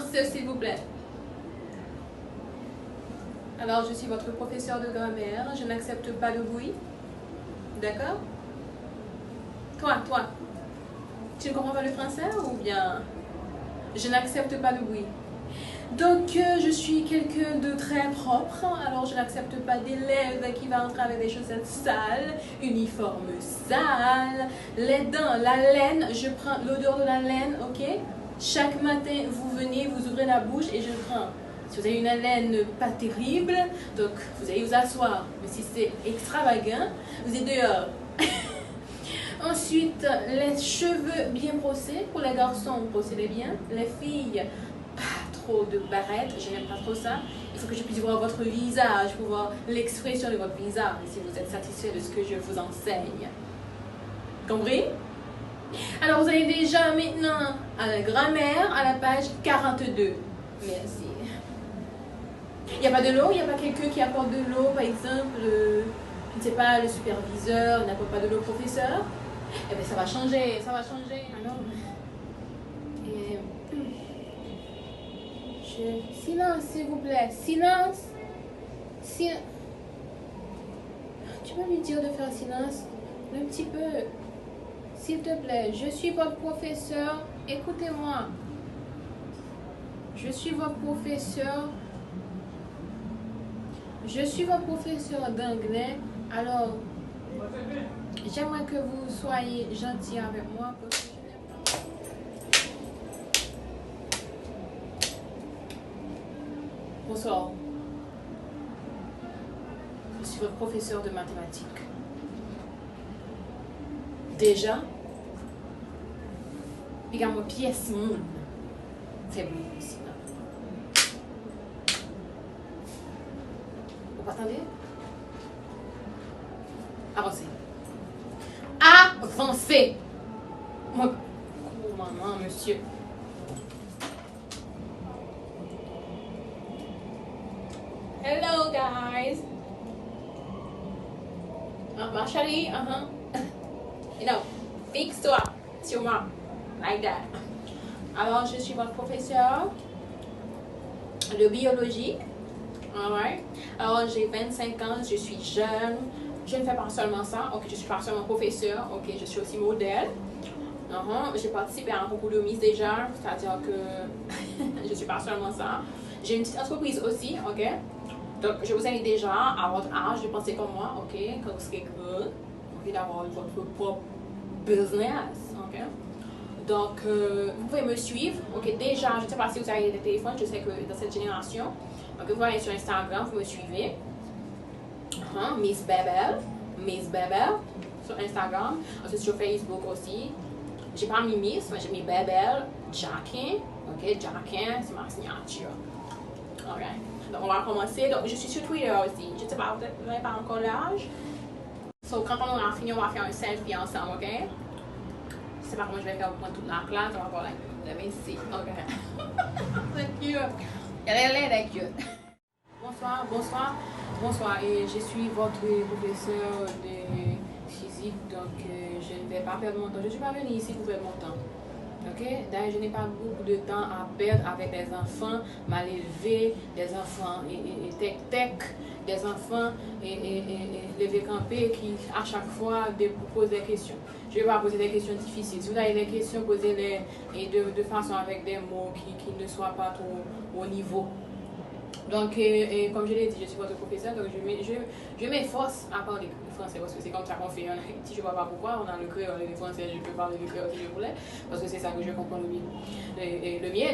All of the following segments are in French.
Silence, s'il vous plaît. Alors, je suis votre professeur de grammaire. Je n'accepte pas le bruit. D'accord? Toi. Tu ne comprends pas le français ou bien... Je n'accepte pas le bruit. Donc, je suis quelqu'un de très propre. Alors, je n'accepte pas d'élèves qui va entrer avec des chaussettes sales, uniforme sale, les dents, la laine. Je prends l'odeur de la laine, ok? Chaque matin, vous venez, vous ouvrez la bouche et je prends. Si vous avez une haleine pas terrible, donc vous allez vous asseoir. Mais si c'est extravagant, vous êtes dehors. Ensuite, les cheveux bien brossés. Pour les garçons, brossez-les bien. Les filles, pas trop de barrettes. Je n'aime pas trop ça. Il faut que je puisse voir votre visage pour voir l'expression de votre visage si vous êtes satisfait de ce que je vous enseigne. Compris? Alors, vous allez déjà maintenant à la grammaire, à la page 42. Merci. Il n'y a pas de l'eau? Il n'y a pas quelqu'un qui apporte de l'eau, par exemple, je ne sais pas, le superviseur n'apporte pas de l'eau, professeur? Eh bien, ça va changer, Alors, silence, s'il vous plaît, silence. Tu peux lui dire de faire silence un petit peu, s'il te plaît. Je suis votre professeur, écoutez-moi. Je suis votre professeur d'anglais. Alors, j'aimerais que vous soyez gentil avec moi parce que je n'aime pas. Bonsoir. Je suis votre professeur de mathématiques. Déjà, regarde-moi pièce monde. C'est bon ici. Vous attendez? Avancez. Avancez! Moi, oh maman, monsieur. Hello, guys. Ma chérie, You know, fixe-toi sur moi. Like that. Alors, je suis votre professeur de biologie. Alright. Alors, j'ai 25 ans, je suis jeune. Je ne fais pas seulement ça. Ok, je suis pas seulement professeur. Ok, je suis aussi modèle. J'ai participé à un concours de Miss déjà. C'est-à-dire que je suis pas seulement ça. J'ai une petite entreprise aussi. Ok. Donc, je vous invite déjà à votre âge de penser comme moi. Ok. Quand vous serez grand. Ok, d'avoir votre propre business. Ok. Donc, vous pouvez me suivre. Ok, déjà, je ne sais pas si vous avez des téléphones. Je sais que dans cette génération. Donc, vous allez sur Instagram, vous me suivez. Miss Bebel sur Instagram. Ensuite, sur Facebook aussi. J'ai pas mis Miss, mais j'ai mis Bebel Jacquin. Ok, Jacquin, c'est ma signature. Ok, donc on va commencer. Donc, je suis sur Twitter aussi. Je ne sais pas, vous n'avez pas encore l'âge. Donc, quand on aura fini, on va faire un selfie ensemble, ok? Je ne sais pas comment je vais faire pour prendre toute la classe. On va voir la ici. Ok. C'est cute. Elle est cute. Bonsoir, et je suis votre professeur de physique, donc je ne vais pas perdre mon temps. Je ne suis pas venue ici pour perdre mon temps. Ok? D'ailleurs, je n'ai pas beaucoup de temps à perdre avec des enfants mal élevés, des enfants tech, des enfants levés campés qui, à chaque fois, posent des questions. Je vais pas poser des questions difficiles. Si vous avez des questions, posez-les de façon avec des mots qui ne soient pas trop au niveau. Donc, comme je l'ai dit, je suis votre professeur, donc je m'efforce à parler français parce que c'est comme ça qu'on fait en Haïti. Je ne vois pas pourquoi on a le créole et le français, je peux parler le créole si je voulais, parce que c'est ça que je comprends le mieux.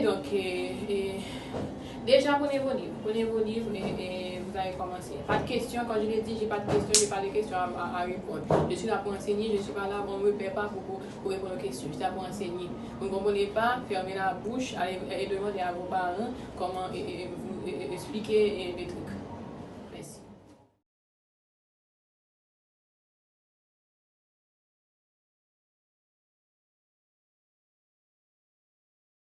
Donc, déjà, prenez vos livres et vous allez commencer. Pas de questions, quand je l'ai dit, j'ai pas de questions à répondre. Je suis là pour enseigner, je ne suis pas là, on ne me paie pas pour répondre aux questions. Je suis là pour enseigner. Vous ne comprenez pas, fermez la bouche, allez demander à vos parents comment expliquer des trucs.